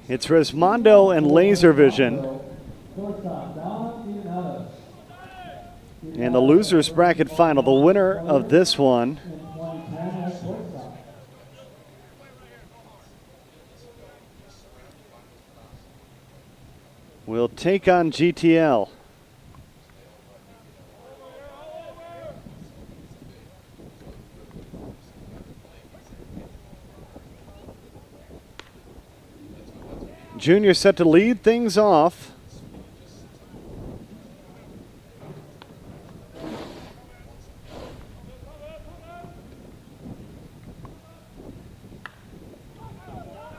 It's Resmondo and Laservision. And the losers bracket final, the winner of this one will take on GTL. Junior set to lead things off.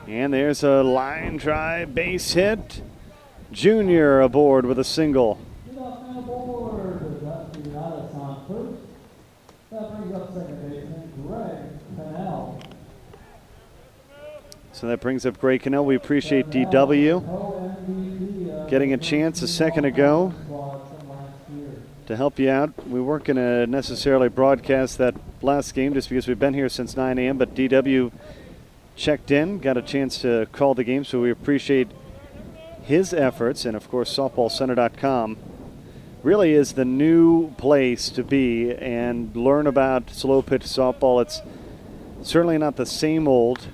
And there's a line drive base hit. Junior aboard with a single. So that brings up Greg Cannell. We appreciate DW getting a chance a second ago to help you out. We weren't going to necessarily broadcast that last game just because we've been here since 9 a.m., but DW checked in, got a chance to call the game, so we appreciate his efforts. And of course, softballcenter.com really is the new place to be and learn about slow pitch softball. It's certainly not the same old.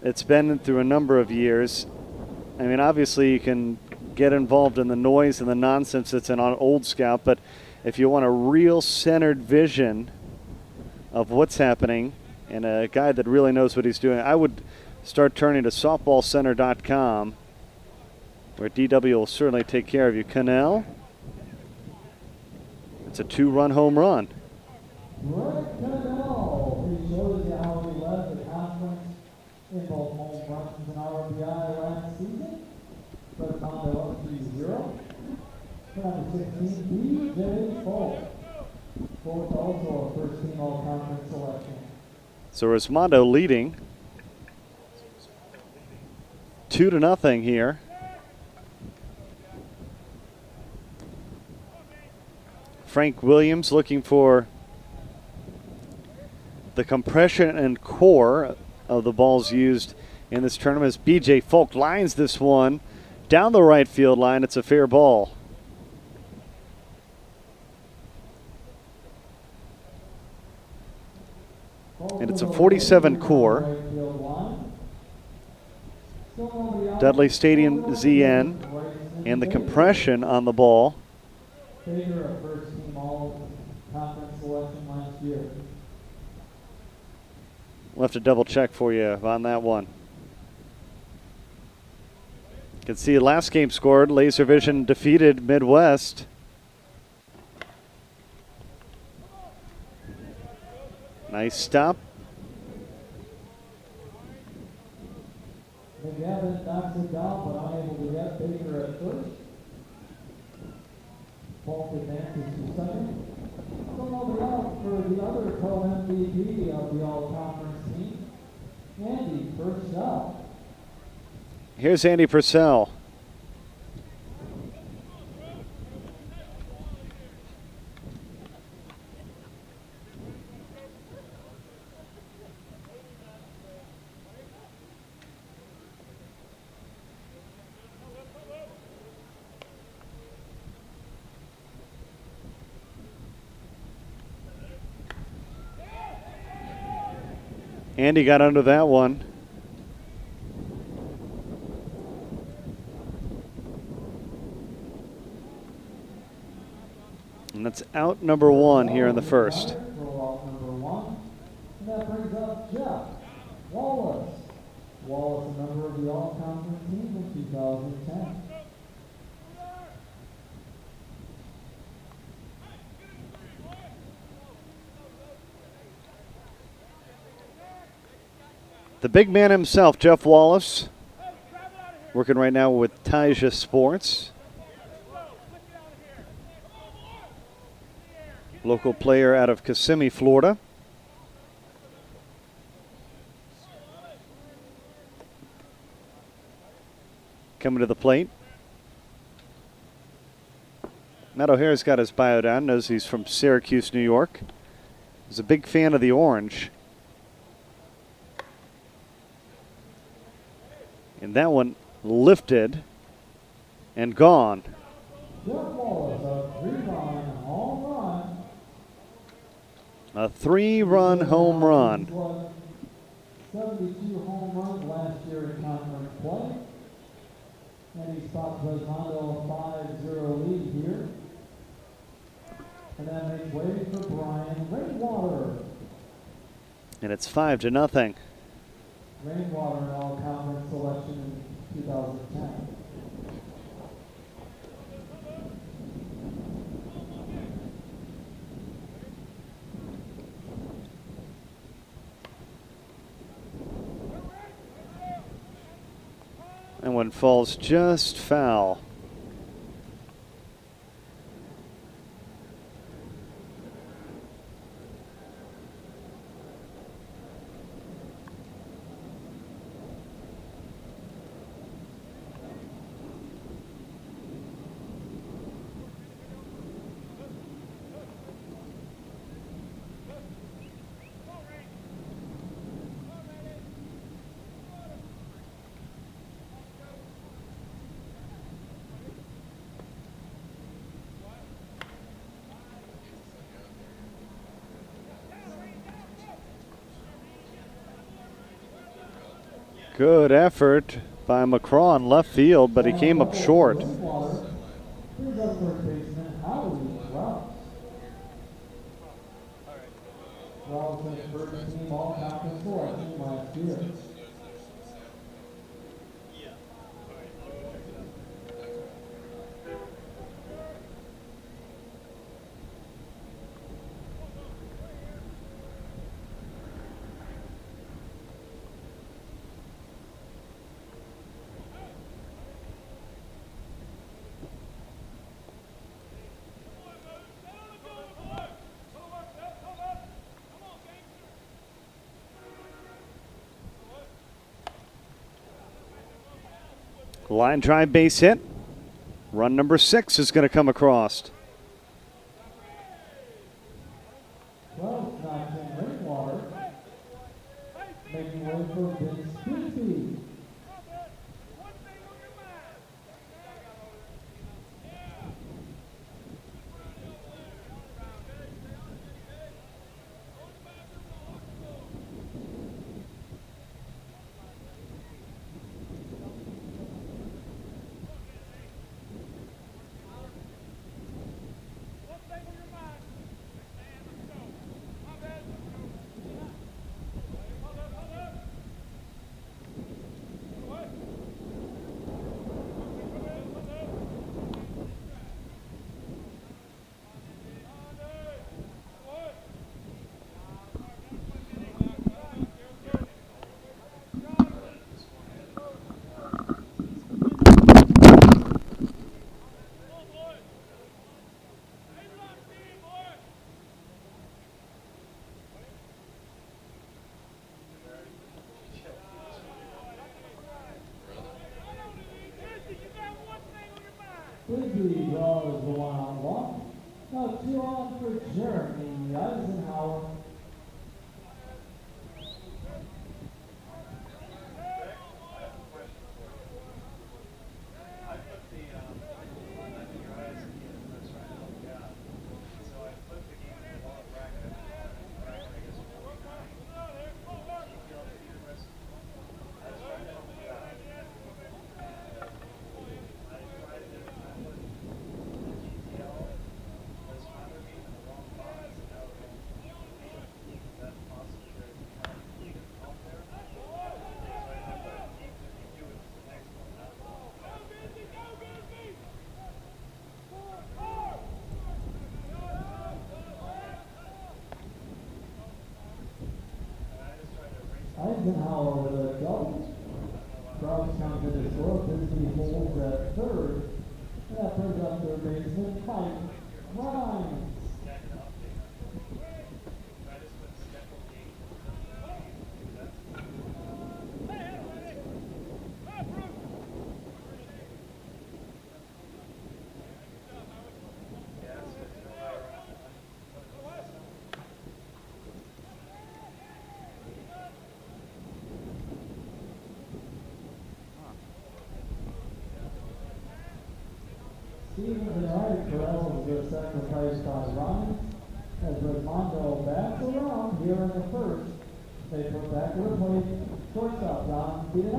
It's been through a number of years. I mean, obviously you can get involved in the noise and the nonsense that's on Old Scout, but if you want a real centered vision of what's happening and a guy that really knows what he's doing, I would start turning to softballcenter.com, where DW will certainly take care of you. Cannell, it's a 2-run home run. Rick Cannell, he shows you how he led the conference in both home runs and RBI last season. But Resmondo up 3-0. Number 16, DJ Folk. Folk also a first-team all-conference selection. So Resmondo leading 2-0 here. Frank Williams looking for the compression and core of the balls used in this tournament as BJ Folk lines this one down the right field line. It's a fair ball. And it's a 47 core. Dudley Stadium ZN and the compression on the ball. Baker, a first-team all-conference selection last year. We'll have to double check for you on that one. You can see last game scored. Laservision defeated Midwest. Nice stop. McGavin knocks it down, but unable to get Baker at first. Falk advances to second. Come over out for the other co-MVP of the all-conference team, Andy Purcell. Here's Andy Purcell. Andy got under that one. And that's out number one here in the first. And that brings up Jeff Wallace. Wallace, a member of the all-conference team in 2010. The big man himself, Jeff Wallace, working right now with Taija Sports. Local player out of Kissimmee, Florida. Coming to the plate. Matt O'Hare's got his bio down, knows he's from Syracuse, New York. He's a big fan of the orange. And that one lifted and gone. Jeff Wallace, a 3-run home run. A 3-run home run. 72 home runs last year in conference play. And he stopped Resmondo a 5-0 lead here. And that makes way for Brian Rainwater. And it's 5-0. Rainwater in all conference selection in 2010. And one falls just foul. Good effort by McCraw in left field, but he came up short. Here's our third baseman, Howie Rouse. Rouse has first team all conference selection last year. Line drive base hit. Run number 6 is going to come across. Well, knocks in Rainwater. Making way for Vince Quincy. Quincy draws the one-on-one. Now 2 on for Jeremy Eisenhower. Eisenhower with a double. Krause counted as well. Busby holds at third. And that brings up their baseman, Mike Rhymes. Stevens and Wright Corrals were sacrificed by Ryan as Resmondo backs around here in the first. They put back to the plate, shortstop Don Peter.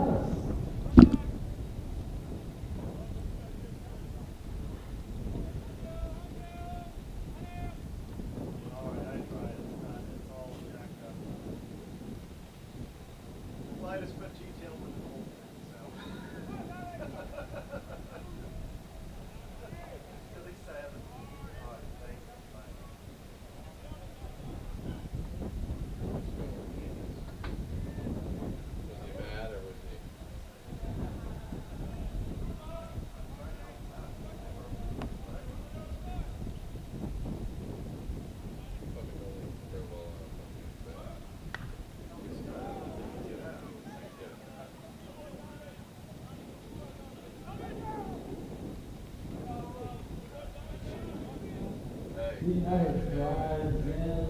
United drives in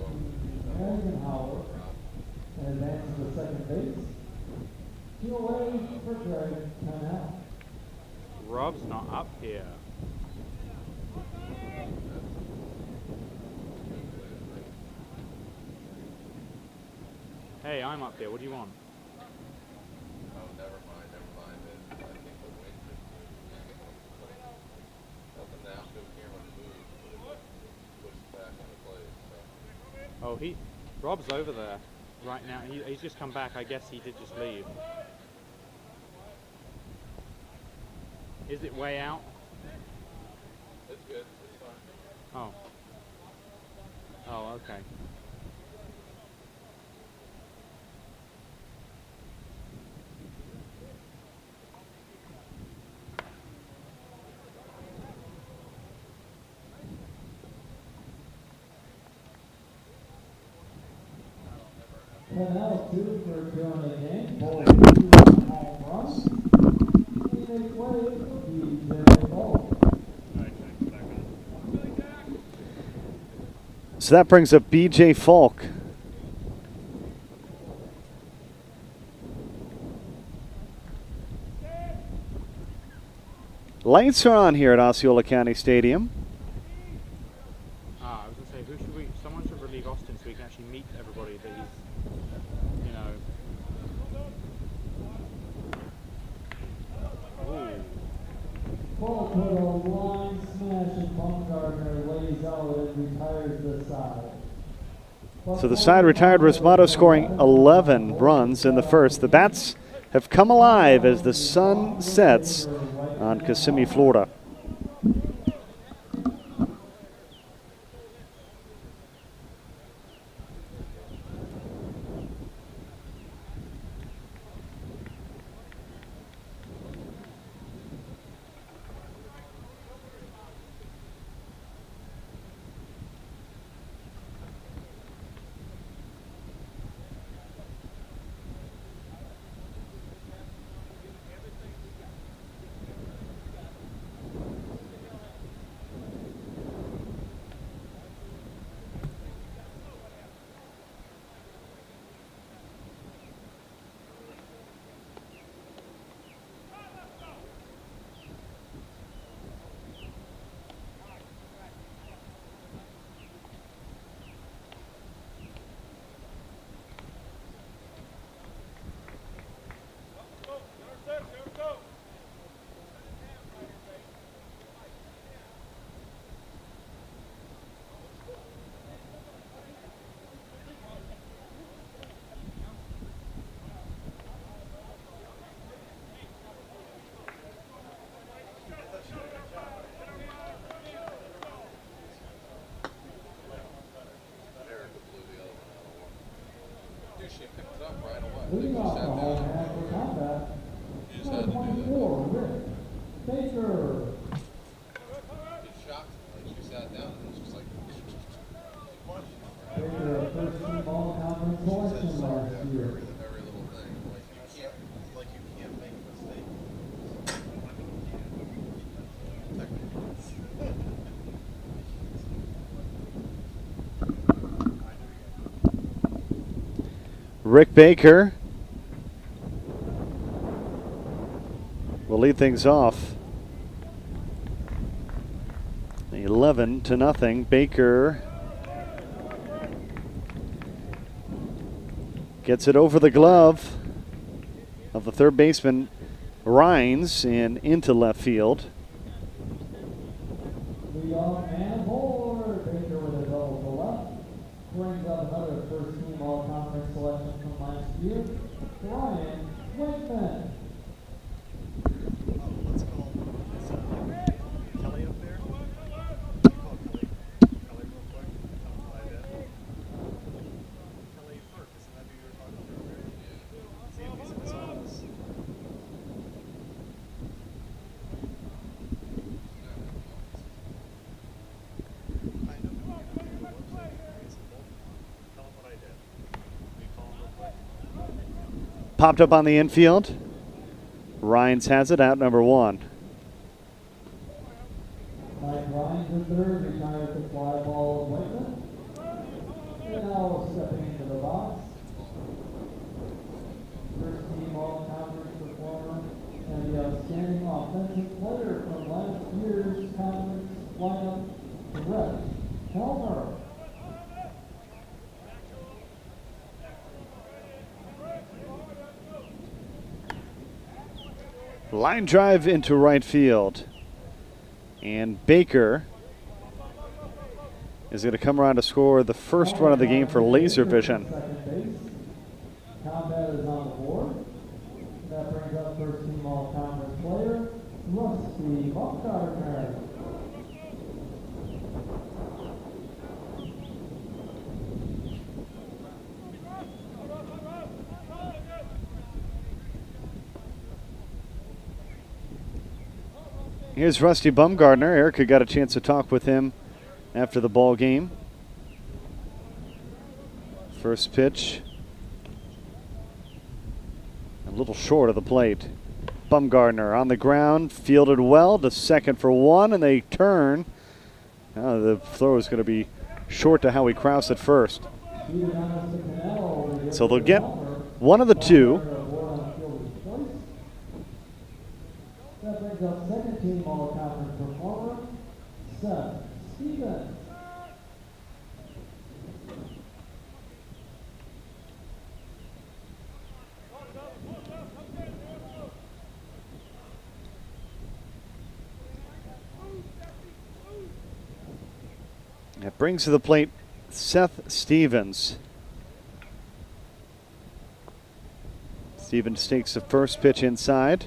Eisenhower and advances to second base. 2 away for Greg, 10 out. Rob's not up here. Hey, I'm up here. What do you want? Oh, never mind. I think the wind just nothing now. Go here when it moves, but it pushed back into place. So. Oh, Rob's over there right now. He's just come back. I guess he did just leave. Is it way out? It's good. It's fine. Oh. Oh, okay. Out 2 for doing the game. Both 2 home runs. And they play BJ Falk. So that brings up BJ Falk. Lights are on here at Osceola County Stadium. I was going to say, someone should relieve Austin so we can actually meet everybody that he's, you know. Ooh. Falk with a line smash and Baumgartner lays out and retires the side. So the side retired Resmondo scoring 11 runs in the first. The bats have come alive as the sun sets on Kissimmee, Florida. She picked it up right away. Leading She off sat the home down. half for combat. You just had to do that. 24, Rick Baker. It's shocked. Like she sat down and it was just like. Baker, a first team ball conference selection last year. Every little thing. Like you can't make a mistake. Rick Baker will lead things off. 11-0. Baker gets it over the glove of the third baseman, Rhines, and into left field. Leadoff man aboard. Baker with a double to left. Brings up another first-team all-conference selection from last year, Ryan Wakeman. Let's call Kelly up there. Call Kelly real quick. Kelly Firth, isn't that who you were talking to earlier? See if he's in his office. I know. Tell him what I did. Will you call him real quick? Popped up on the infield. Rhines has it, out number 1. Mike Ryan to third, retired the fly ball of Wakeman. And now stepping into the box. First team all-conference performer and the outstanding offensive player from last year's conference lineup, Brett Helmer. Line drive into right field. And Baker is going to come around to score the first run of the game for Laservision. Second base. Combat is on the board. That brings up first team all-conference player, Rusty Baumgartner. Here's Rusty Baumgartner. Erica got a chance to talk with him after the ball game. First pitch, a little short of the plate. Baumgartner on the ground, fielded well to second for 1, and they turn. The throw is going to be short to Howie Kraus at first. So they'll get one of the two. That brings up second team all-conference performer, Seth Stevens. That brings to the plate Seth Stevens. Stevens takes the first pitch inside.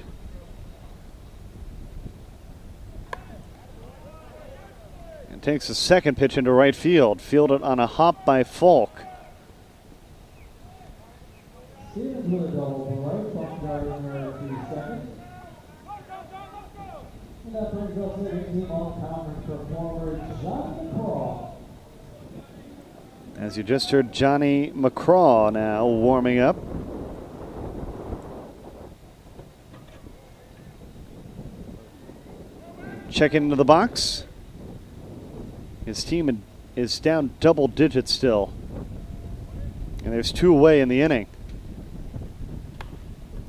And takes the second pitch into right field. Fielded on a hop by Falk. Stevens with a double to right, Baumgartner to second. And that brings up second team all-conference performer, Johnny McCraw. As you just heard, Johnny McCraw now warming up. Checking into the box. His team is down double digits still. And there's 2 away in the inning.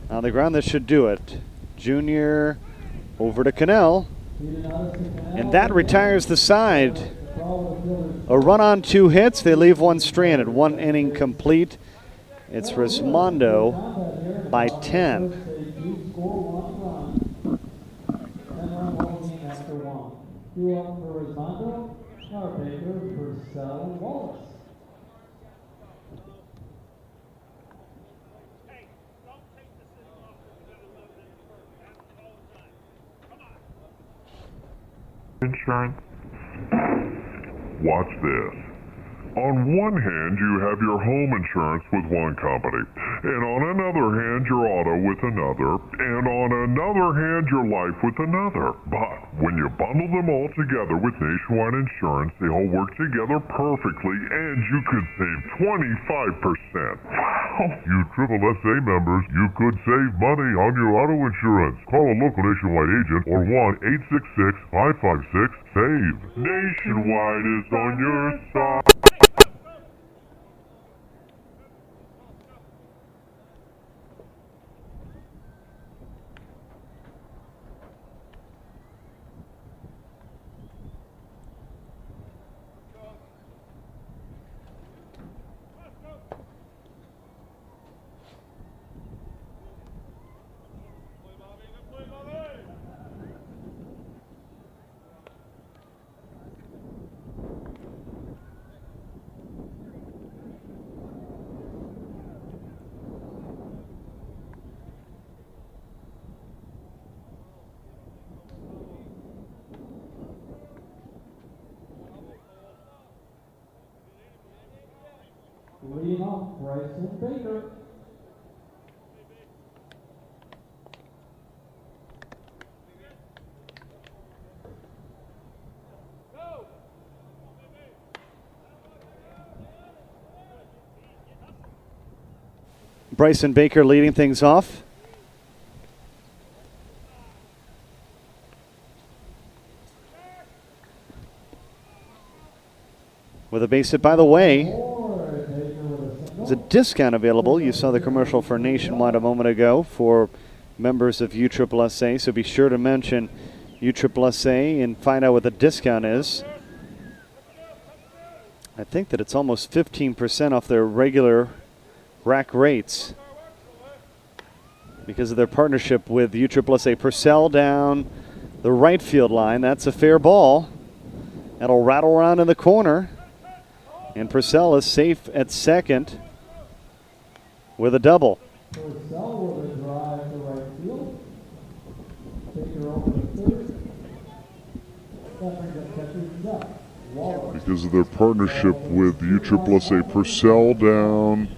On the ground, this should do it. Junior over to Cannell. And that retires the side. A run on 2 hits. They leave 1 stranded. 1 inning complete. It's Resmondo by 10. Two up for Resmondo, our Baker, Purcell, Wallace. Insurance. Watch this. On one hand, you have your home insurance with one company, and on another hand, your auto with another, and on another hand, your life with another. But when you bundle them all together with Nationwide Insurance, they all work together perfectly, and you could save 25%. Wow! You USSSA members, you could save money on your auto insurance. Call a local Nationwide agent or 1-866-556-SAVE. Nationwide is on your side. Bryson Baker. Bryson Baker leading things off. With a base hit, by the way, there's a discount available. You saw the commercial for Nationwide a moment ago for members of USSSA, so be sure to mention USSSA and find out what the discount is. I think that it's almost 15% off their regular rack rates because of their partnership with USSSA. Purcell down the right field line. That's a fair ball. That'll rattle around in the corner. And Purcell is safe at second with a double. Purcell with a drive to right field. Baker over to third. That brings up catcher Zach Wallace. Because of their partnership with USSSA, Purcell down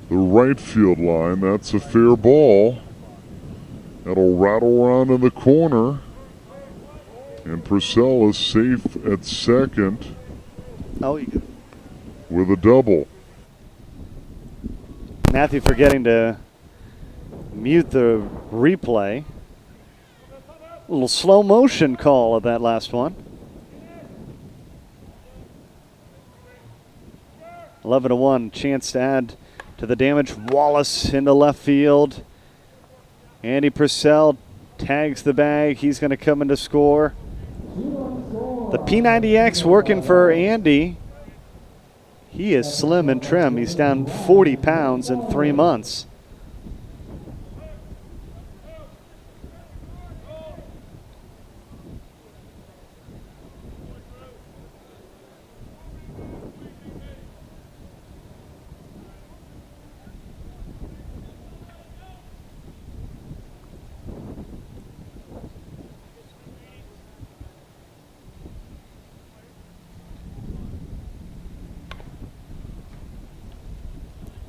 the right field line. That's a fair ball. That'll rattle around in the corner. And Purcell is safe at second. Oh, you go. With a double. Matthew forgetting to mute the replay. A little slow motion call of that last one. 11-1, chance to add to the damage. Wallace into left field. Andy Purcell tags the bag. He's going to come in to score. The P90X working for Andy. He is slim and trim. He's down 40 pounds in 3 months.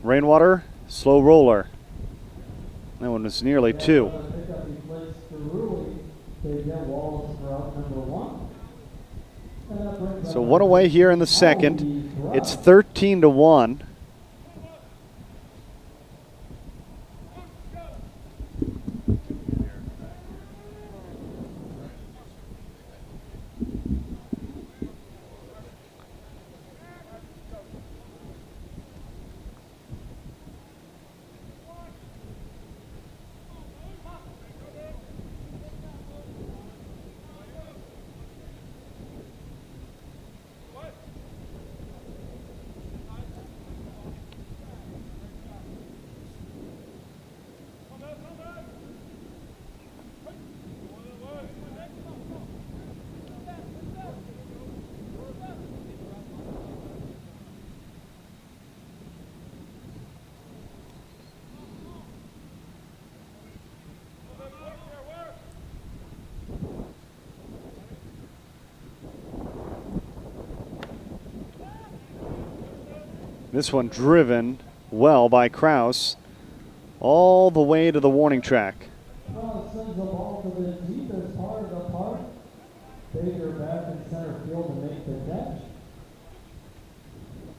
Rainwater, slow roller. That one was nearly two. So one away here in the second. It's 13-1. This one driven well by Kraus all the way to the warning track. Kraus sends the ball to the deepest part of the park. Baker back in center field to make the catch.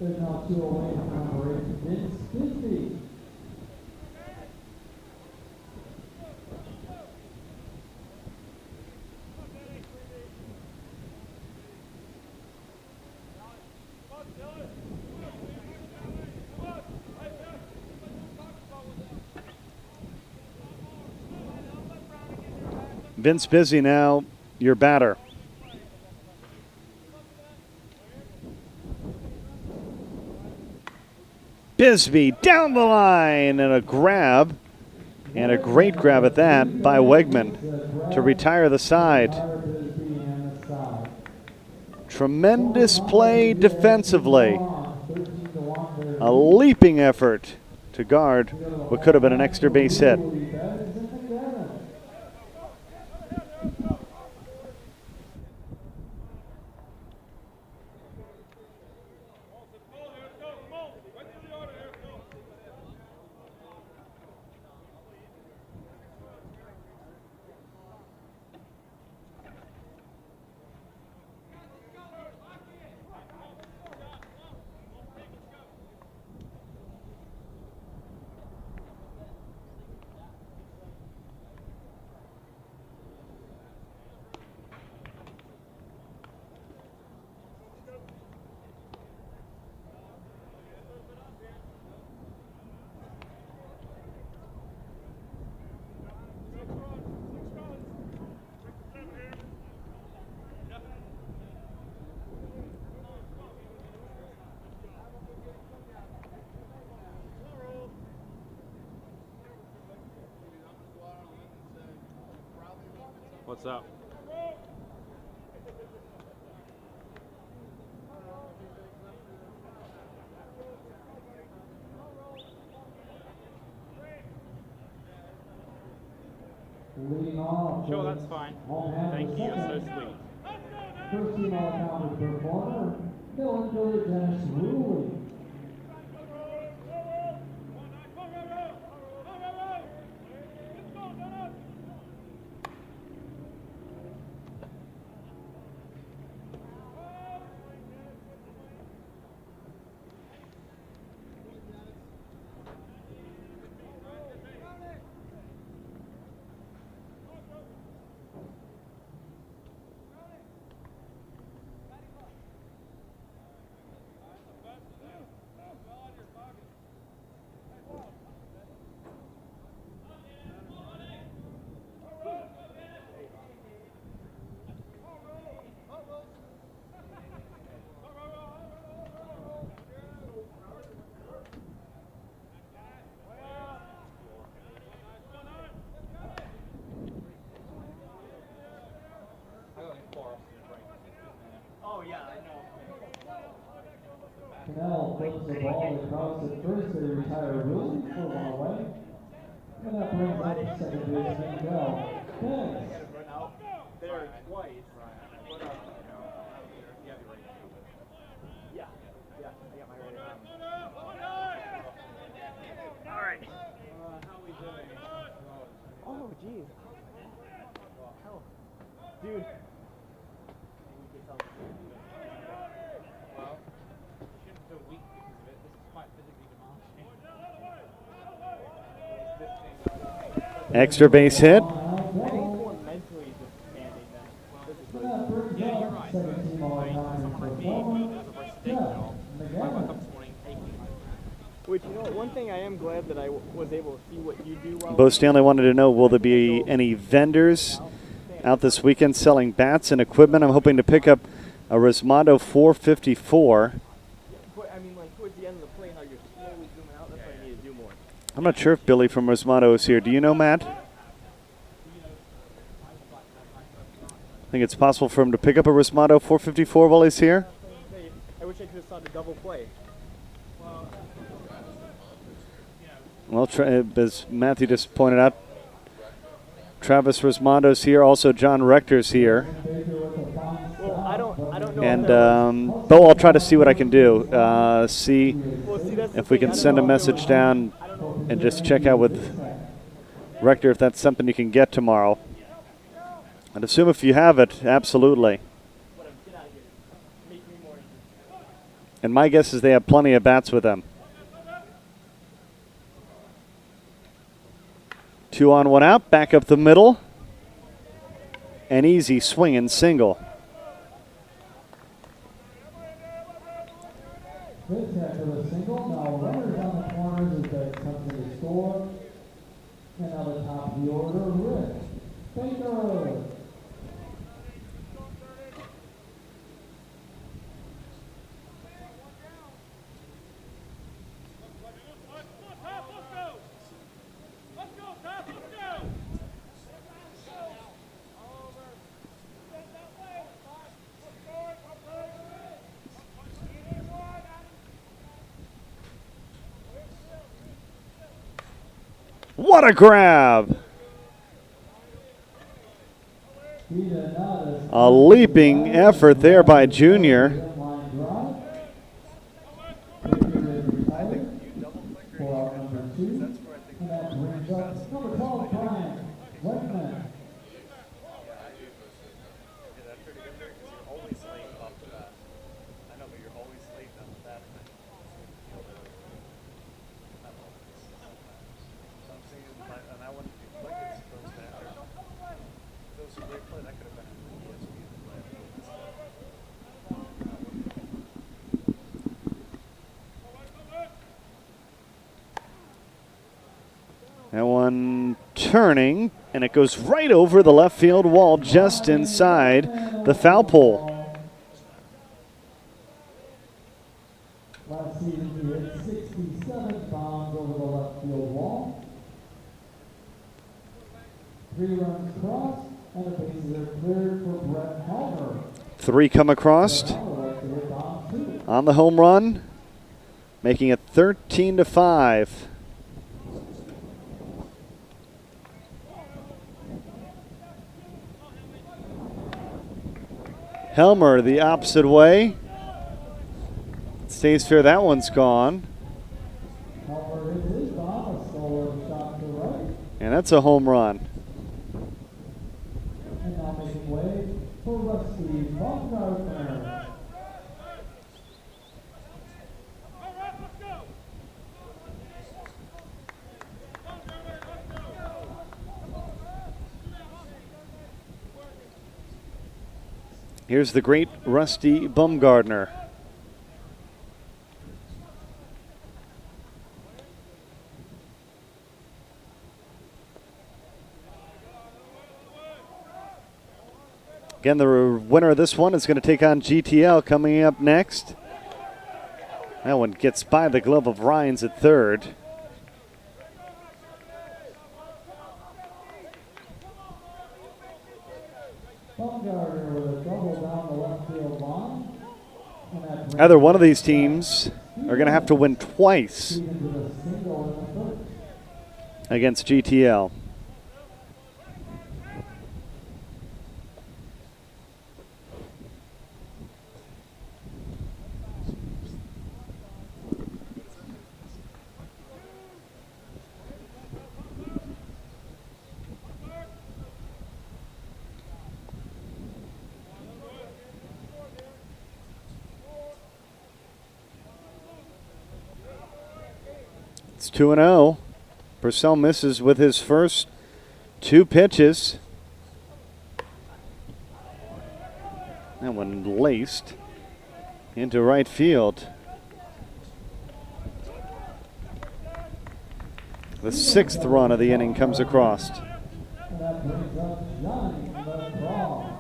There's now two away from number 8, Vince Bisbee. Vince Busy now, your batter. Bisbee down the line and a grab, and a great grab at that by Wegman to retire the side. Tremendous play defensively. A leaping effort to guard what could have been an extra base hit. What's up? Leading off. Sure, that's fine. Thank you, you're so sweet. First team all-conference performer, Dylan Dennis Ruley. Canal flips the ball across at first. They retire Ruley for one away. And that brings up second baseman Dell. Dennis. There twice. Yeah, I got my right arm. All right. How we doing? Oh, geez. Hell, dude. Well, you shouldn't feel weak because of it. This is quite physically demanding. Extra base hit. I think it's more mentally demanding than physically. Yeah, you're right. Someone like me who does a versus day job, I woke up this morning aching. Which, you know, one thing I am glad that I was able to see what you do while Bo Stanley wanted to know, will there be any vendors out this weekend selling bats and equipment? I'm hoping to pick up a Resmondo 454. But, I mean, like, towards the end of the play, how you're slowly zooming out, that's why you need to do more. I'm not sure if Billy from Resmondo is here. Do you know, Matt? I think it's possible for him to pick up a Resmondo 454 while he's here. I wish I could have saw the double play. Well, as Matthew just pointed out, Travis Resmondo's here. Also, John Rector's here. Well, I don't know. And Bo, I'll try to see what I can do. See that's if we can send a message down and just check out with Rector if that's something you can get tomorrow. I'd assume if you have it, absolutely. And my guess is they have plenty of bats with them. 2 on, 1 out, back up the middle. An easy swing and single. This after the single. Now runners on the corners as they come to the score. And now the top of the order, Rick Baker. What a grab! A leaping effort there by Junior. That one turning, and it goes right over the left field wall just inside the foul pole. Last season he hit 67 bombs over the left field wall. 3 runs crossed, And the bases are cleared for Brett Helmer. 3 come across on the home run, making it 13-5. Helmer the opposite way. Stays fair, that one's gone. Helmer hits his bomb, a solo shot to right. And that's a home run. And now making way for Rusty Baumgartner. Here's the great Rusty Baumgartner. Again, the winner of this one is going to take on GTL coming up next. That one gets by the glove of Rhines at third. Baumgartner with a double down the left field line. Either one of these teams are going to have to win twice against GTL. It's 2-0. Purcell misses with his first 2 pitches. That one laced into right field. The 6th run of the inning comes across. And that brings up Johnny LeBron.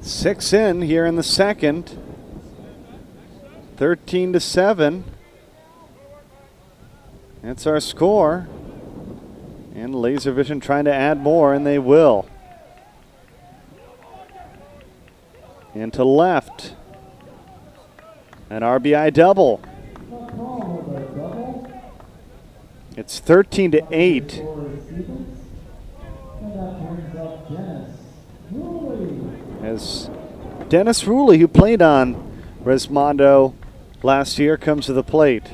Six in here in the second. 13-7. That's our score. And Laservision trying to add more, and they will. Into left. An RBI double. It's 13-8. As Dennis Ruley, who played on Resmondo last year, comes to the plate.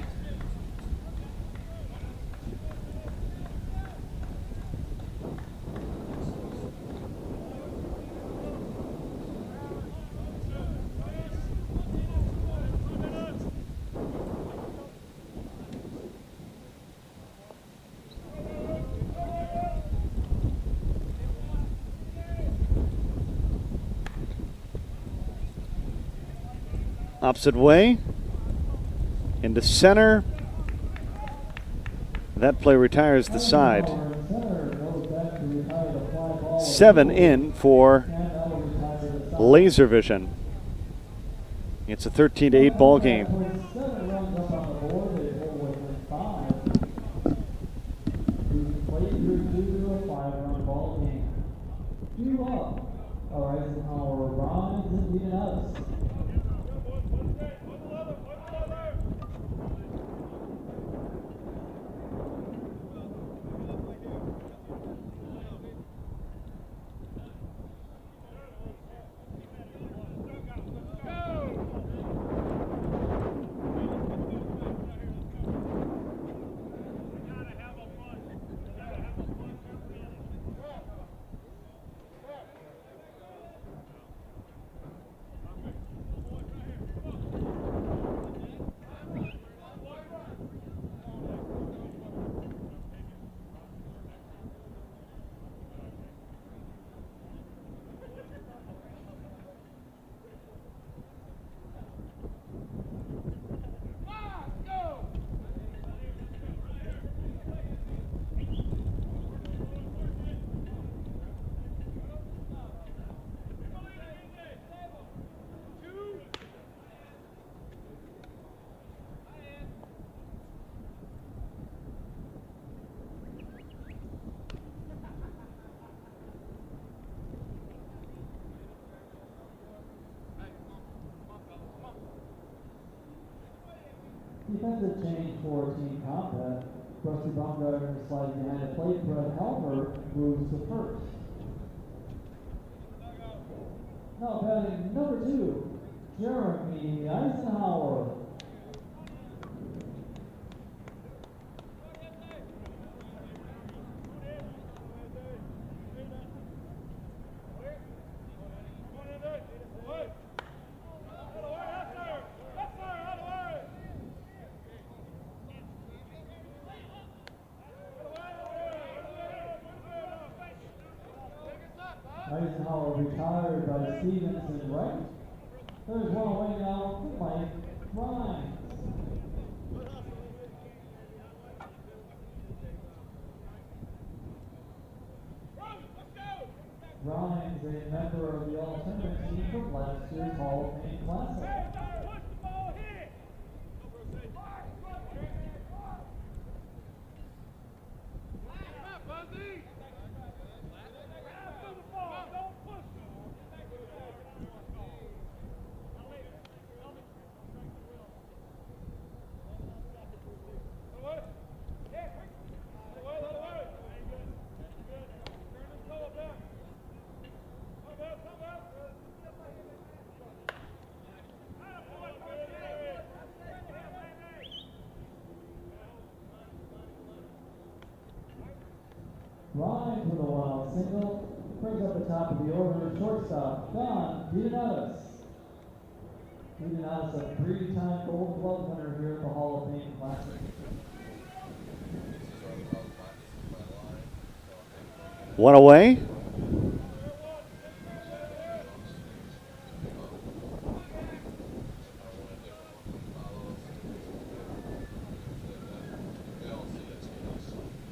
Opposite way, into center. That play retires the side. 7 in for Laservision. It's a 13-8 ball game. That's a change for team combat. Rusty Baumgartner slides behind the plate. Brett Helmer moves to first. Now batting number 2, Jeremy Eisenhower. Eisenhower retired by Stevenson right. There's one away now to Mike Rhines. Rhines, a member of the All-Tournament team from last year's Hall of Fame Classic. Rhines with a wild single brings up the top of the order. Shortstop Don DiDonatis. DiDonatis, a 3-time Gold Glove winner here at the Hall of Fame Classic. One away.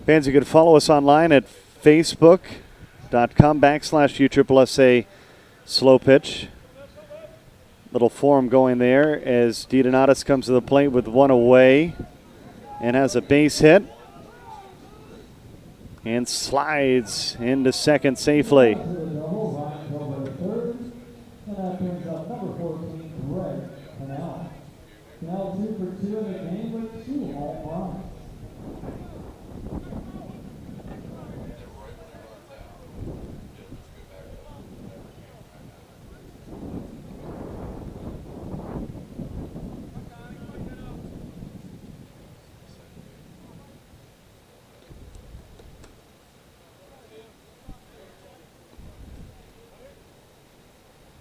Fans, you can follow us online at facebook.com/USSSA slow pitch. Little form going there as DiDonatis comes to the plate with one away and has a base hit and slides into second safely. And that brings up number 14, Greg Canal. Canal 2 for 2 in the game with 2 home runs.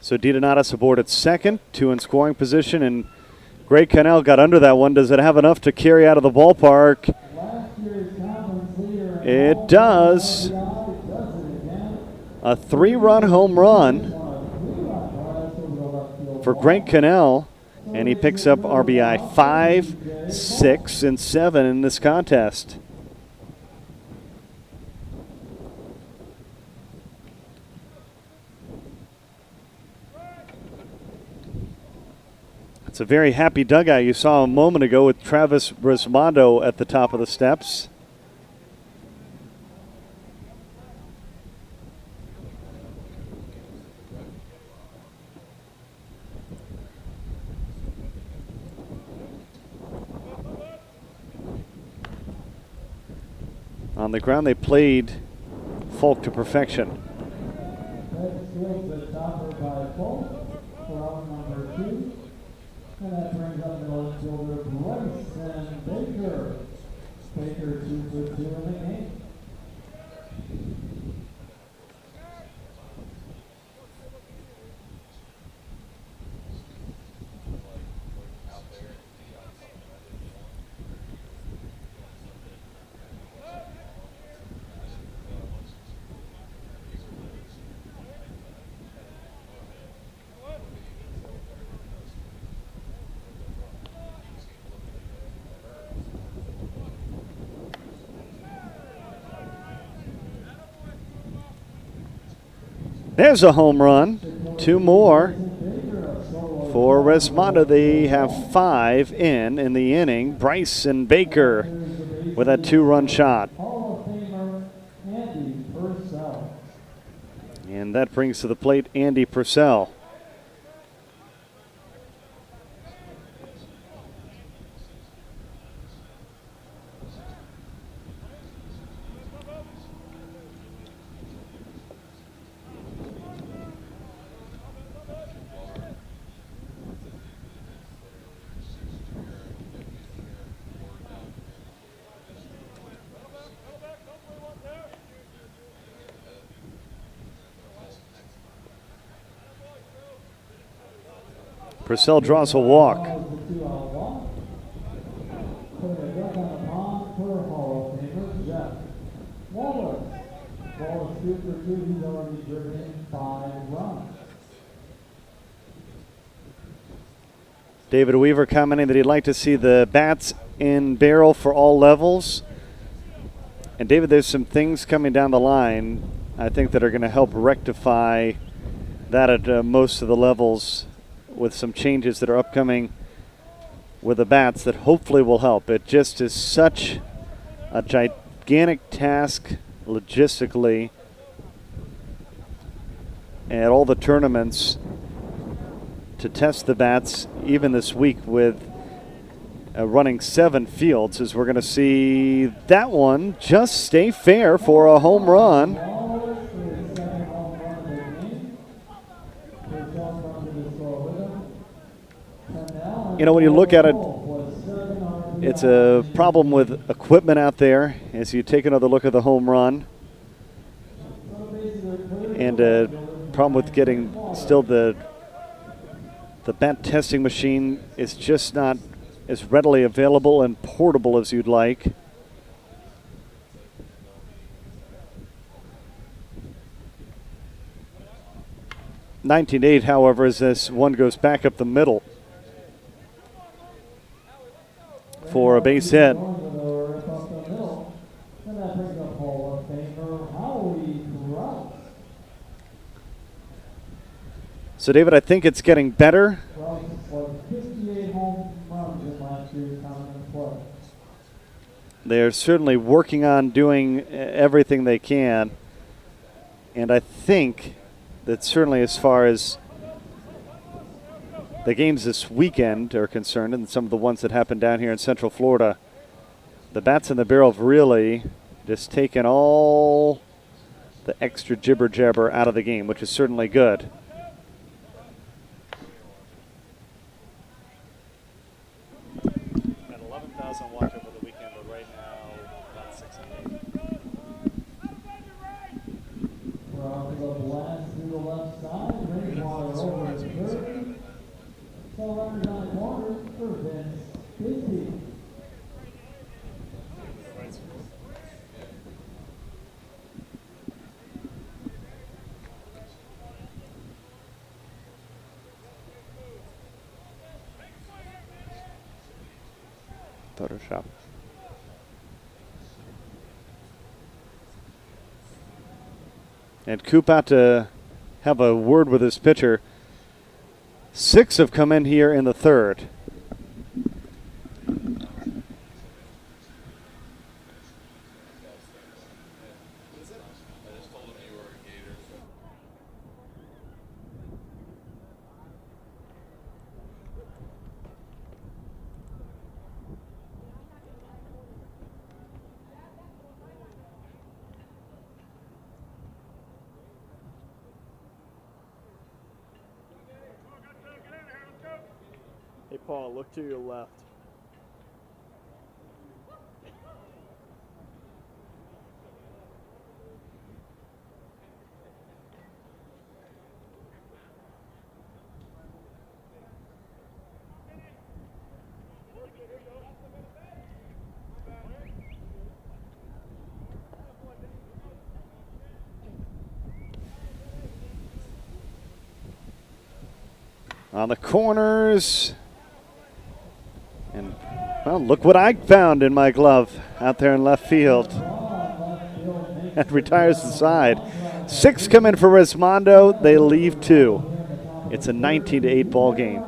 So DiDonatis aboard at second, 2 in scoring position, and Greg Cannell got under that one. Does it have enough to carry out of the ballpark? It does. A 3-run home run for Greg Cannell, and he picks up RBI 5, 6, and 7 in this contest. It's a very happy dugout you saw a moment ago with Travis Resmondo at the top of the steps. On the ground, they played Folk to perfection. And that brings up middle fielder Bryson Baker. Baker 2 for 2 in the game. There's a home run. 2 more for Resmondo. They have 5 in the inning. Bryson Baker with a 2-run shot. Hall of Famer Andy Purcell. And that brings to the plate Andy Purcell. Purcell draws a walk. Putting a duck on the pond for Hall of Famer Jeff Wallace. Wallace 2 for 2. He's already driven in 5 runs. David Weaver commenting that he'd like to see the bats in barrel for all levels. And David, there's some things coming down the line, I think, that are going to help rectify that at most of the levels, with some changes that are upcoming with the bats that hopefully will help. It just is such a gigantic task logistically at all the tournaments to test the bats, even this week with running 7 fields, as we're going to see that one just stay fair for a home run. You know, when you look at it, it's a problem with equipment out there as you take another look at the home run. And a problem with getting still the bat testing machine is just not as readily available and portable as you'd like. $19.8, however, as this one goes back up the middle for a base hit. So, David, I think it's getting better. They're certainly working on doing everything they can. And I think that certainly as far as the games this weekend are concerned, and some of the ones that happened down here in Central Florida, the bats in the barrel have really just taken all the extra jibber-jabber out of the game, which is certainly good. At 11,000 watch over the weekend, but right now about 600. From the blast to the left side, Resmondo over to third. So runners on the corner for Vince Bisbee. Photoshop. And Coop out to have a word with his pitcher. 6 have come in here in the third. Hey, Paul, look to your left. On the corners. And, well, look what I found in my glove out there in left field. That retires the side. 6 come in for Resmondo. They leave 2. It's a 19-8 ball game.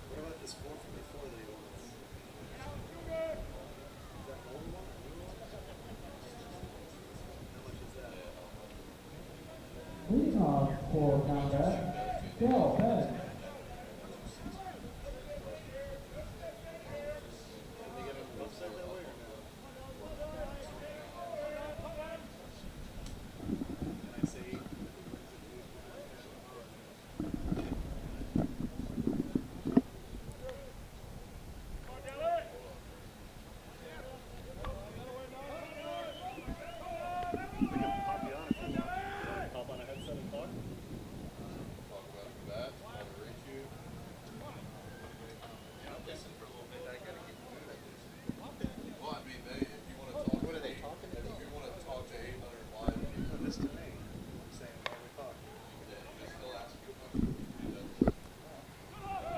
What about this 454 that he wants? Is that an old one? How much is that? Leading off for combat, Bill Pettit.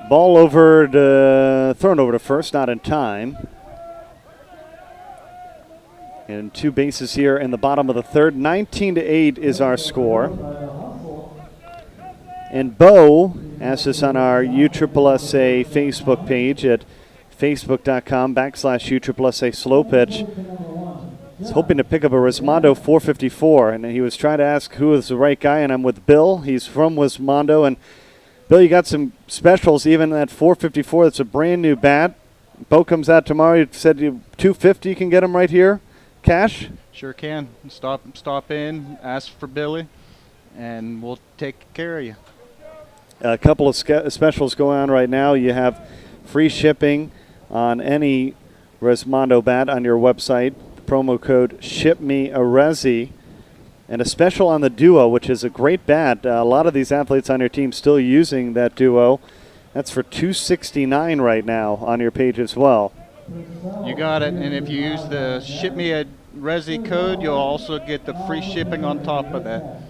Ball over to, thrown over to first, not in time. And 2 bases here in the bottom of the third. 19-8 is our score. And Bo asked us on our USSSA Facebook page at facebook.com/USSSA slow pitch. He's hoping to pick up a Resmondo 454, and he was trying to ask who is the right guy, and I'm with Bill. He's from Resmondo, and Bill, you got some specials even at 454. That's a brand new bat. Bo comes out tomorrow. You said 250 you can get him right here. Cash? Sure can. Stop in, ask for Billy, and we'll take care of you. A couple of specials going on right now. You have free shipping on any Resmondo bat on your website. Promo code SHIPMEARESI. And a special on the Duo, which is a great bat. A lot of these athletes on your team still using that Duo. That's for $269 right now on your page as well. You got it. And if you use the Ship Me a Resi code, you'll also get the free shipping on top of that.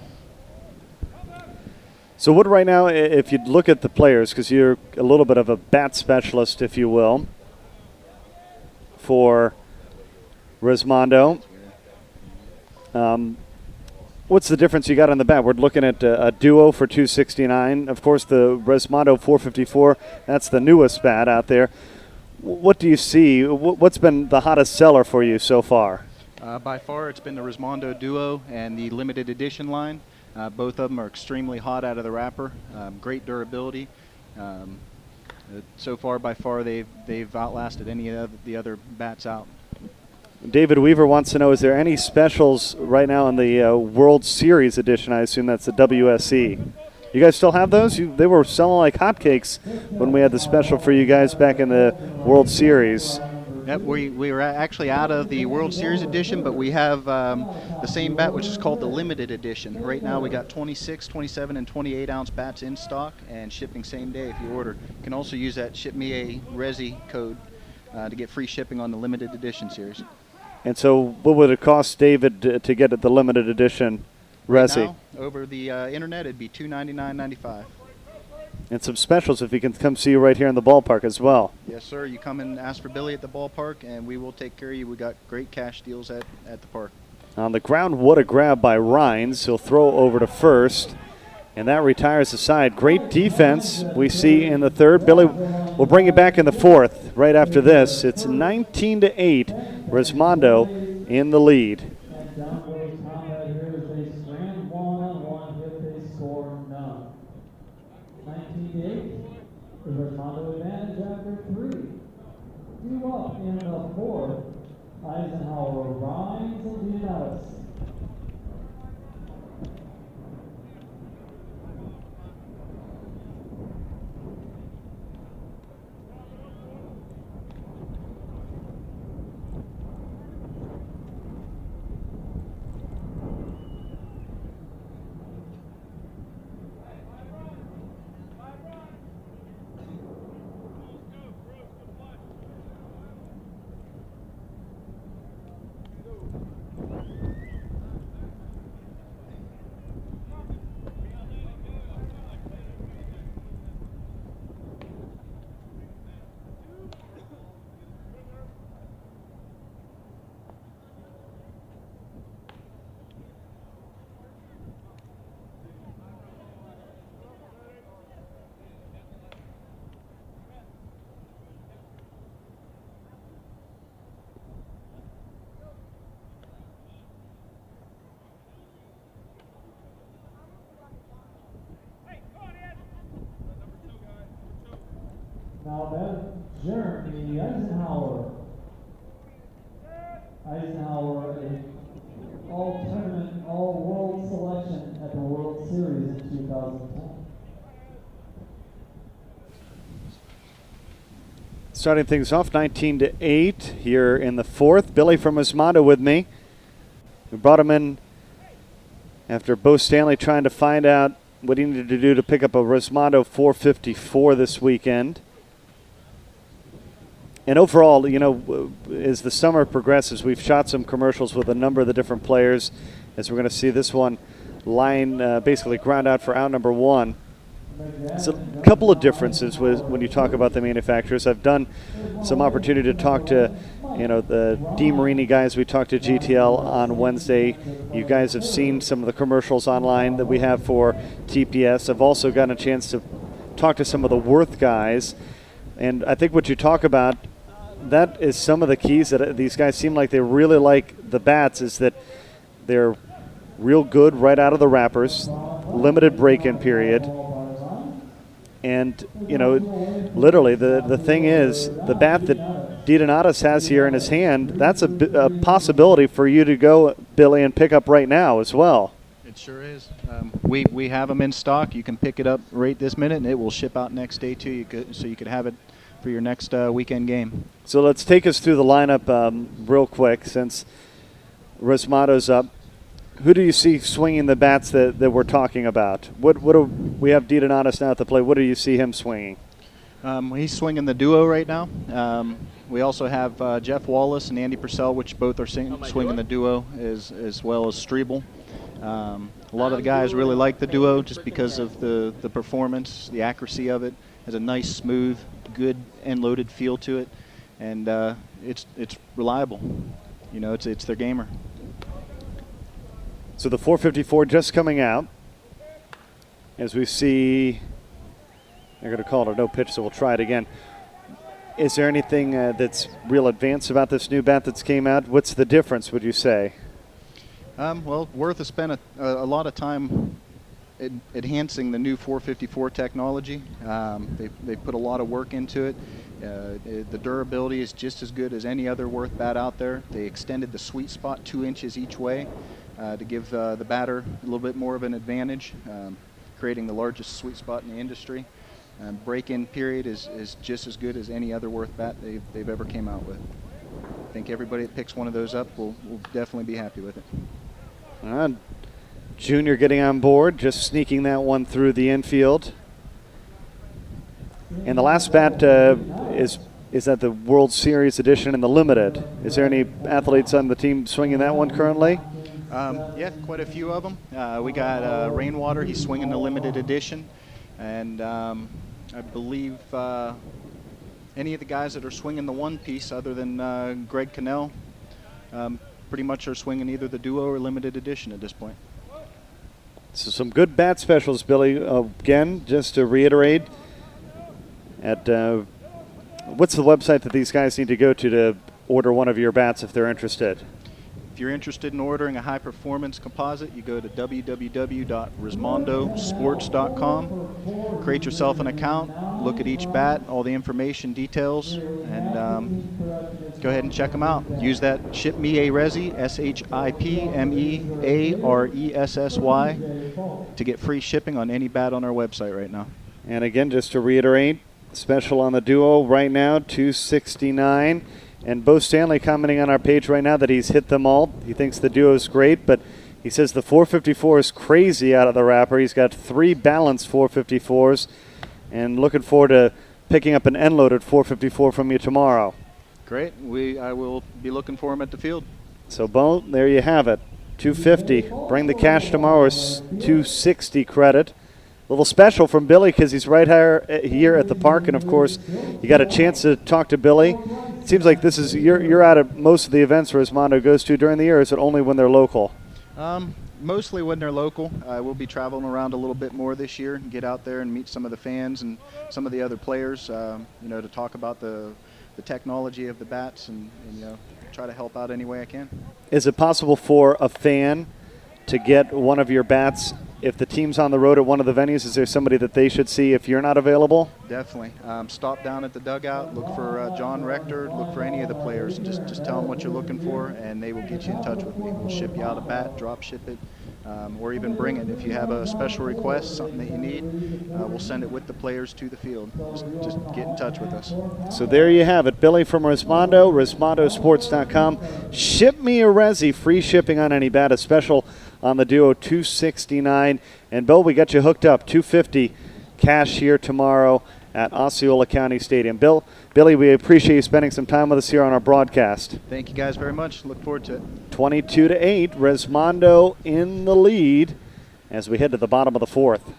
So what right now, if you look at the players, because you're a little bit of a bat specialist, if you will, for Resmondo. What's the difference you got on the bat? We're looking at a Duo for $269. Of course, the Resmondo 454, that's the newest bat out there. What do you see? What's been the hottest seller for you so far? By far, it's been the Resmondo Duo and the limited edition line. Both of them are extremely hot out of the wrapper. Great durability. So far, by far, they've outlasted any of the other bats out. David Weaver wants to know, is there any specials right now in the World Series edition? I assume that's the WSE. You guys still have those? They were selling like hotcakes when we had the special for you guys back in the World Series. Yep, we were actually out of the World Series edition, but we have the same bat, which is called the limited edition. Right now we got 26, 27, and 28 ounce bats in stock and shipping same day if you order. You can also use that Ship Me a Resi code to get free shipping on the limited edition series. And so what would it cost, David, to get at the limited edition Resi? Right now, over the internet, it'd be $299.95. And some specials if he can come see you right here in the ballpark as well. Yes, sir. You come and ask for Billy at the ballpark, and we will take care of you. We got great cash deals at the park. On the ground, what a grab by Rhines. He'll throw over to first, and that retires the side. Great defense we see in the third. Billy will bring it back in the fourth right after this. It's 19-8, Resmondo in the lead. And down goes combat here as they strand one hit, they score none. 19-8, the Resmondo advantage after 3. 2 up in the fourth, Eisenhower, Rhines, and Leonidas. Now that Jeremy Eisenhower. Eisenhower, a all-tournament, all-world selection at the World Series in 2010. Starting things off 19-8 here in the fourth. Billy from Resmondo with me. We brought him in after Bo Stanley trying to find out what he needed to do to pick up a Resmondo 454 this weekend. And overall, you know, as the summer progresses, we've shot some commercials with a number of the different players, as we're going to see this one line basically ground out for out number one. There's a couple of differences with when you talk about the manufacturers. I've done some opportunity to talk to, you know, the DeMarini guys. We talked to GTL on Wednesday. You guys have seen some of the commercials online that we have for TPS. I've also gotten a chance to talk to some of the Worth guys. And I think what you talk about, that is some of the keys that these guys seem like they really like the bats, is that they're real good right out of the wrappers, limited break-in period. And, you know, literally the thing is, the bat that DiDonatis has here in his hand, that's a possibility for you to go, Billy, and pick up right now as well. It sure is. We have them in stock. You can pick it up right this minute, and it will ship out next day too. So you could have it for your next weekend game. So let's take us through the lineup real quick, since Resmondo's up. Who do you see swinging the bats that we're talking about? What do we have DiDonatis now at the plate? What do you see him swinging? He's swinging the duo right now. We also have Jeff Wallace and Andy Purcell, which both are swinging the duo, as well as Strebel. A lot of the guys really like the duo just because of the performance, the accuracy of it. Has a nice, smooth, good end-loaded feel to it, and it's reliable. You know, it's their gamer. So the 454 just coming out. As we see, they're going to call it a no pitch, so we'll try it again. Is there anything that's real advanced about this new bat that's came out? What's the difference, would you say? Well, Worth has spent a lot of time enhancing the new 454 technology. They put a lot of work into it. The durability is just as good as any other Worth bat out there. They extended the sweet spot 2 inches each way to give the batter a little bit more of an advantage, creating the largest sweet spot in the industry. Break-in period is just as good as any other Worth bat they've ever came out with. I think everybody that picks one of those up will definitely be happy with it. Junior getting on board, just sneaking that one through the infield. And the last bat is at the World Series edition in the limited. Is there any athletes on the team swinging that one currently? Yeah, quite a few of them. We got Rainwater. He's swinging the limited edition. And I believe any of the guys that are swinging the one piece other than Greg Cannell pretty much are swinging either the duo or limited edition at this point. So some good bat specials, Billy. Again, just to reiterate, at what's the website that these guys need to go to order one of your bats if they're interested? If you're interested in ordering a high-performance composite, you go to www.resmondosports.com, create yourself an account, look at each bat, all the information, details, and go ahead and check them out. Use that Ship Me a Resi, ShipMeARESSY, to get free shipping on any bat on our website right now. And again, just to reiterate, special on the duo right now, $269. And Bo Stanley commenting on our page right now that he's hit them all. He thinks the duo is great, but he says the 454 is crazy out of the wrapper. He's got 3 balanced 454s, and looking forward to picking up an end-loaded 454 from you tomorrow. Great. I will be looking for him at the field. So, Bo, there you have it. $250. Bring the cash tomorrow is $260 credit. Little special from Billy because he's right here at the park, and of course you got a chance to talk to Billy. It seems like this is you're out at most of the events Resmondo goes to during the year. Or is it only when they're local? Mostly when they're local. We'll be traveling around a little bit more this year and get out there and meet some of the fans and some of the other players. To talk about the technology of the bats and try to help out any way I can. Is it possible for a fan to get one of your bats? If the team's on the road at one of the venues, is there somebody that they should see if you're not available? Definitely. Stop down at the dugout, look for John Rector, look for any of the players, and just tell them what you're looking for, and they will get you in touch with me. We'll ship you out a bat, drop ship it, or even bring it. If you have a special request, something that you need, we'll send it with the players to the field. Just get in touch with us. So there you have it. Billy from Resmondo, ResmondoSports.com. Ship me a Resi, free shipping on any bat, a special on the Duo 269. And Bill, we got you hooked up, $250 cash here tomorrow at Osceola County Stadium. Billy, we appreciate you spending some time with us here on our broadcast. Thank you guys very much. Look forward to it. 22-8, Resmondo in the lead as we head to the bottom of the fourth.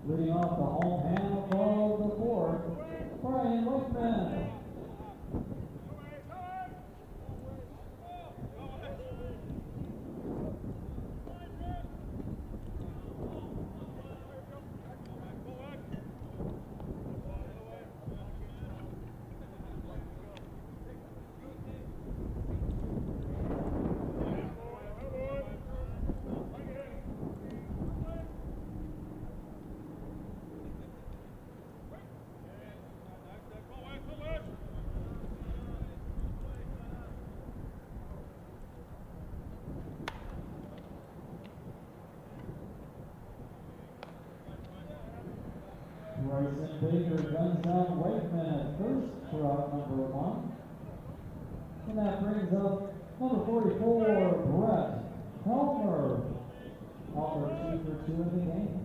Leading off the home hand of the fourth, Brian Wakeman. Bryson Baker guns down Wakeman at first for out number one. And that brings up number 44, Brett Helmer. Helmer 2 for 2 in the game.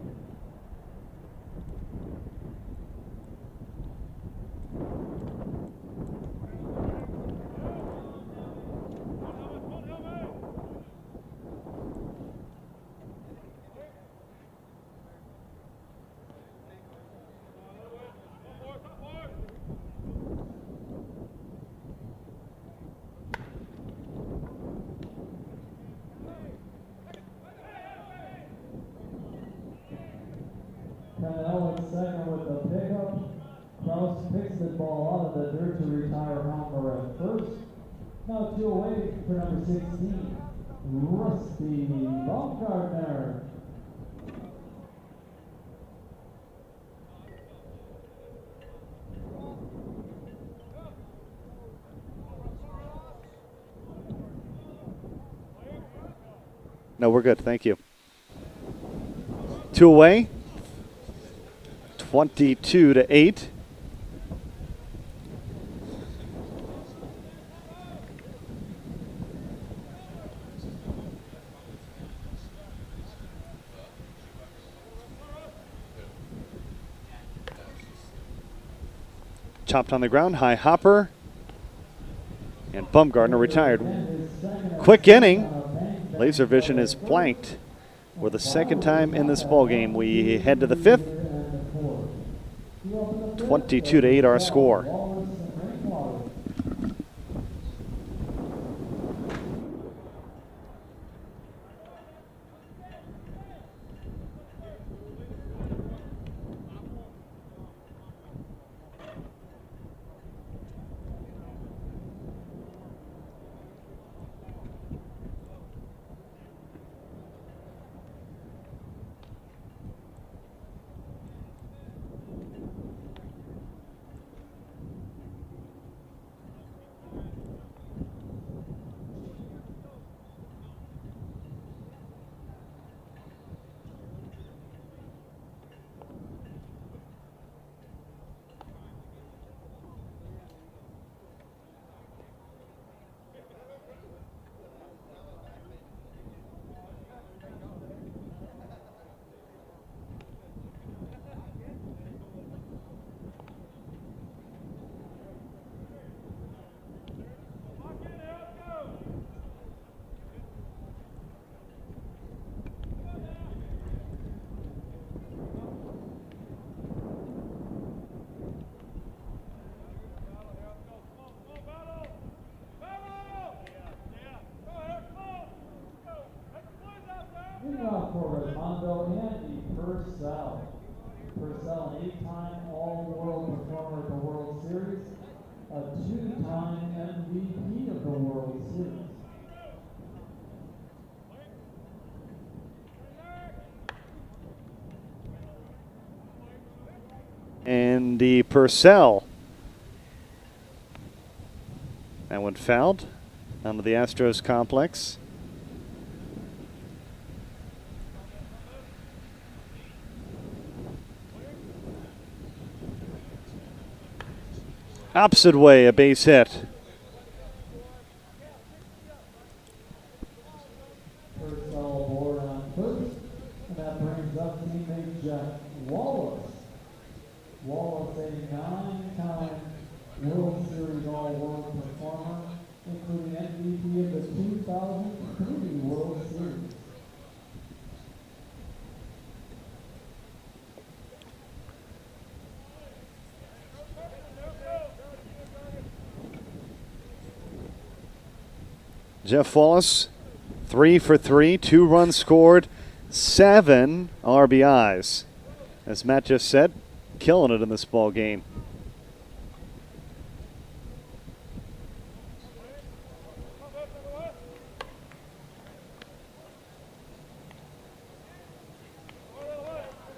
Cannell in second with the pickup. Kraus picks the ball out of the dirt to retire Helmer at first. Now 2 away for number 16, Rusty Baumgartner. No, we're good. Thank you. 2 away. 22-8. Chopped on the ground, high hopper, and Baumgartner retired. Quick inning. Laservision is blanked for the second time in this ball game. We head to the fifth. 22-8 our score. a two-time MVP of the World Series. And the Purcell. That one fouled onto the Astros complex. Opposite way, a base hit. Purcell aboard on first, and that brings up teammate Jeff Wallace. Wallace, a 9-time World Series All-World performer, including MVP of the 2003 World Series. Jeff Wallace, 3 for 3, 2 runs scored, 7 RBIs. As Matt just said, killing it in this ball game.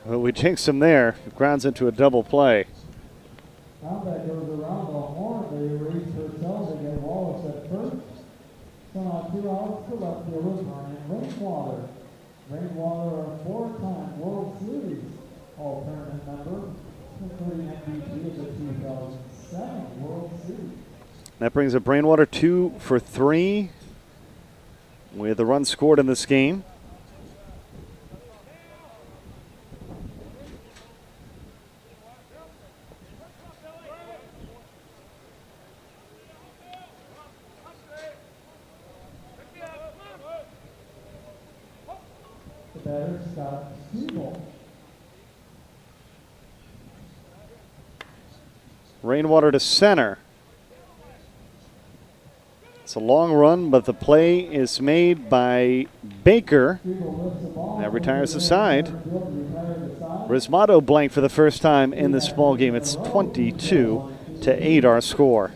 Well, we jinxed him there. Grounds into a double play. Now that goes around the horn. They raise Purcell. They get Wallace at first. So now 2 outs to left fielder Brian Rainwater. Rainwater, a 4-time World Series All-Tournament member, including MVP of the 2007 World Series. That brings up Rainwater 2 for 3 with a run scored in this game. The batter, Scott Siebel. Rainwater to center. It's a long run, but the play is made by Baker. That retires the side. Resmondo blank for the first time in this ball game. It's 22-8 our score.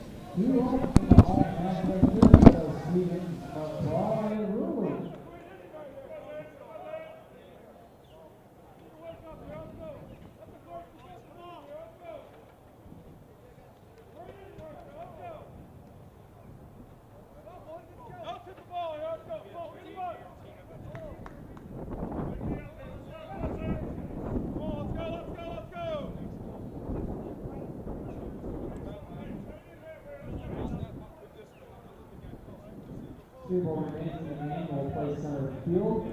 Siebel remains in the game, will play center field.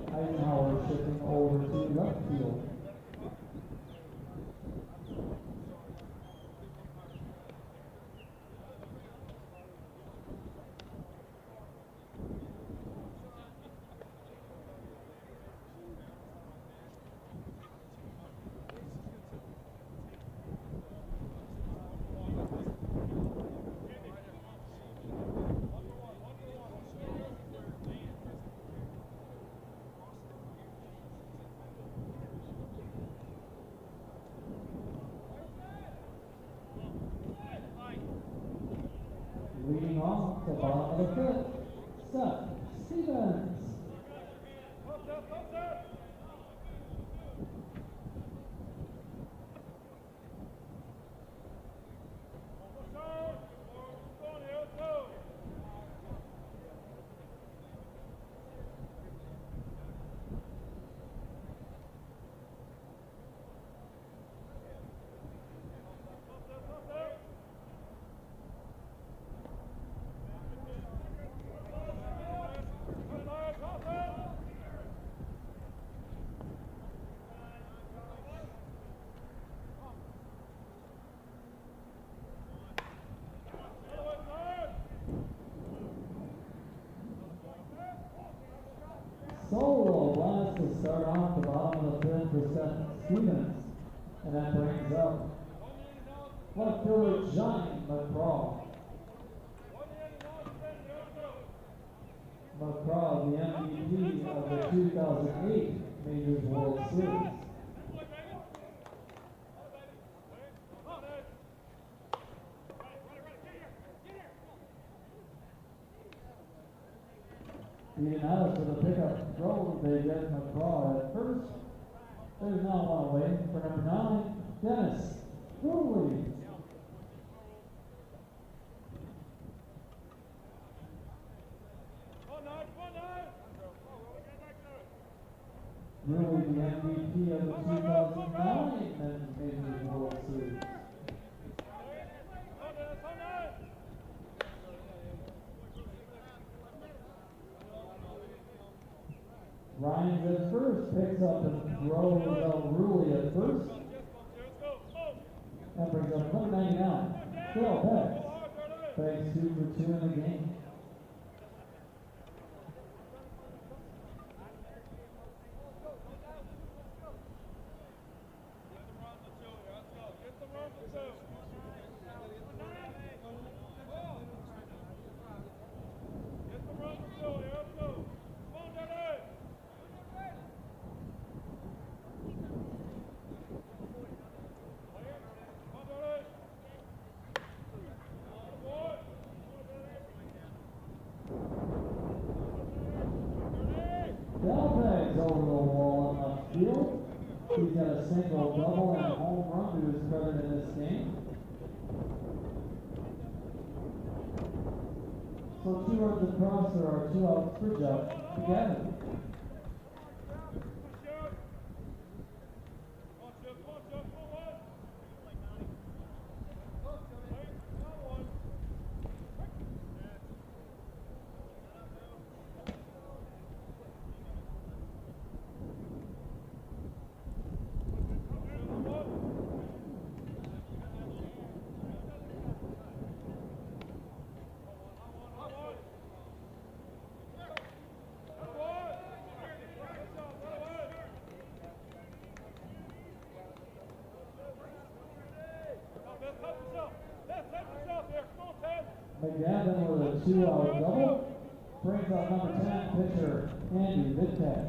Eisenhower shifting over to left field. Leading off the bottom of the fifth, Seth Stevens. Solo blast to start off the bottom of the fifth for Seth Stevens. And that brings up left fielder Johnny McCraw. McCraw, the MVP of the 2008 Majors World Series. Beating out for the pickup throw, they get McCraw at first. There's now one away for number 9, Dennis Cooley. Really the MVP of the 2009 Men's Major World Series. Ryan's at first, picks up and throws out Ruley at first. And brings up number 99, Phil Beggs. Beggs 2 for 2 in the game. Beggs over the wall in left field. He's got a single, double, and a home run to his credit in this game. So 2 runs across, there are 2 outs for Jeff McGavin. McGavin with a 2-out double brings up number 10 pitcher Andy Vidtek.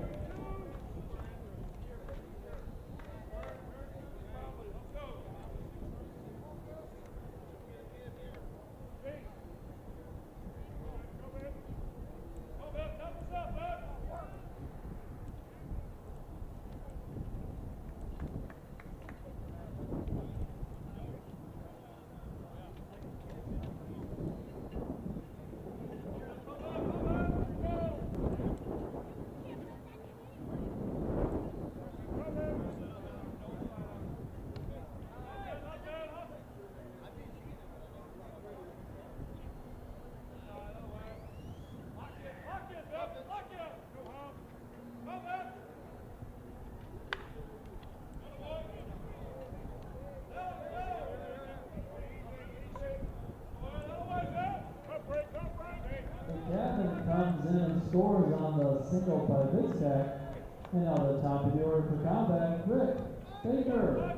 McGavin comes in and scores on the single by Vidtek. And on the top of the order for combat, Rick Baker.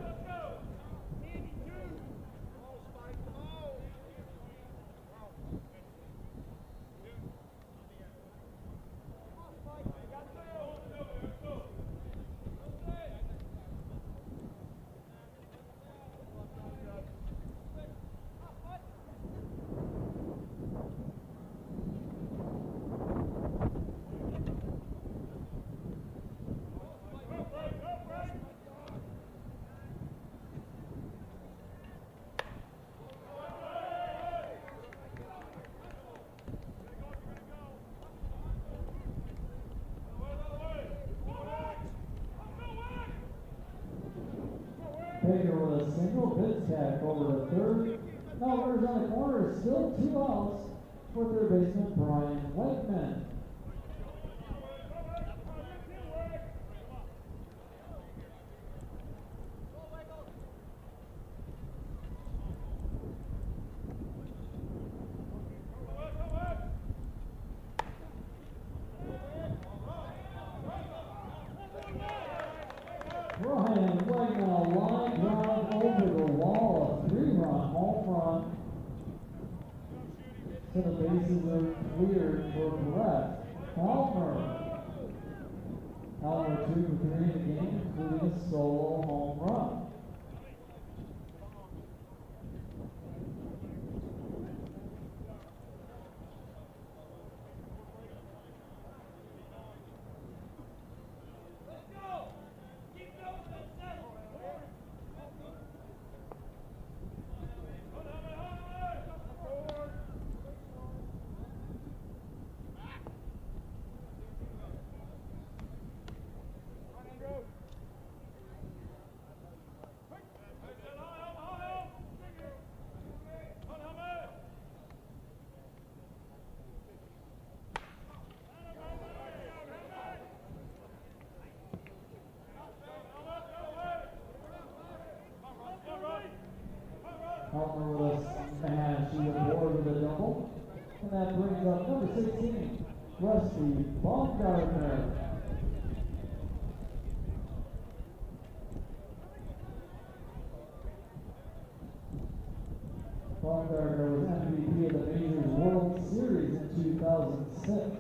Baker with a single, Vidtek over to third. Now runners on the corner, still 2 outs for third baseman Brian Whiteman. Brian Whiteman, a line drive over the wall, a 3-run home run. So the bases are cleared for Brett Helmer. Helmer 2 for 3 in the game, including a solo home run. Helmer with us, and she was board with a double. And that brings up number 16, Rusty Baumgartner. Baumgartner was MVP of the Majors World Series in 2006.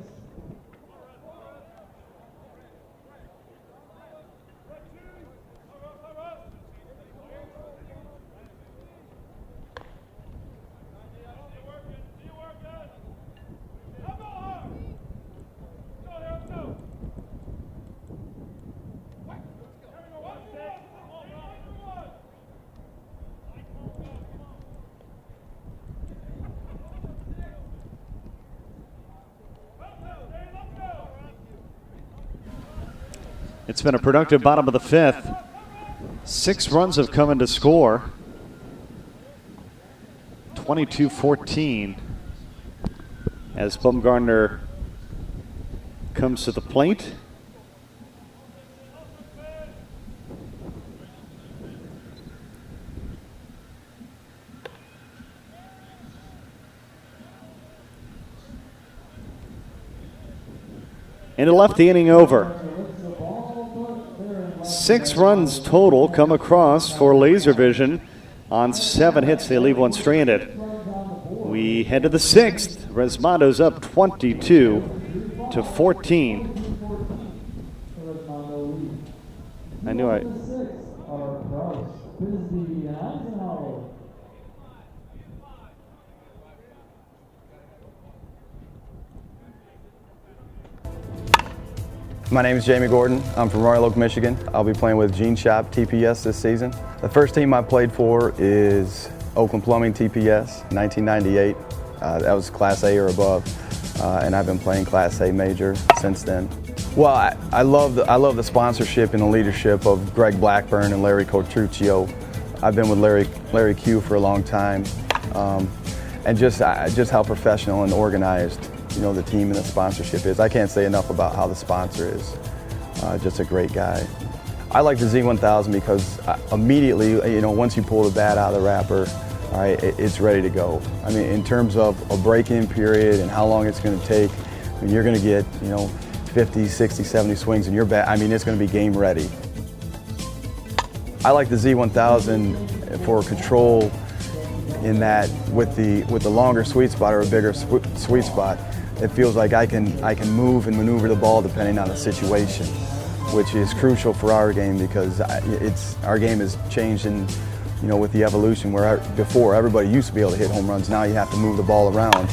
It's been a productive bottom of the fifth. 6 runs have come in to score. 22-14 as Baumgartner comes to the plate. And it left the inning over. 6 runs total come across for Laservision. On 7 hits, they leave 1 stranded. We head to the 6th. Resmondo's up 22-14. I knew I... My name is Jamie Gordon. I'm from Royal Oak, Michigan. I'll be playing with Gene Shop TPS this season. The first team I played for is Oakland Plumbing TPS, 1998. That was Class A or above, and I've been playing Class A Major since then. Well, I love the sponsorship and the leadership of Greg Blackburn and Larry Cotruccio. I've been with Larry Q for a long time, and just how professional and organized the team and the sponsorship is. I can't say enough about how the sponsor is. Just a great guy. I like the Z1000 because immediately, once you pull the bat out of the wrapper, all right, it's ready to go. I mean, in terms of a break-in period and how long it's going to take, I mean, you're going to get, 50, 60, 70 swings in your bat. I mean, it's going to be game ready. I like the Z1000 for control in that with the longer sweet spot or a bigger sweet spot, it feels like I can move and maneuver the ball depending on the situation, which is crucial for our game because our game has changed with the evolution where before everybody used to be able to hit home runs. Now you have to move the ball around.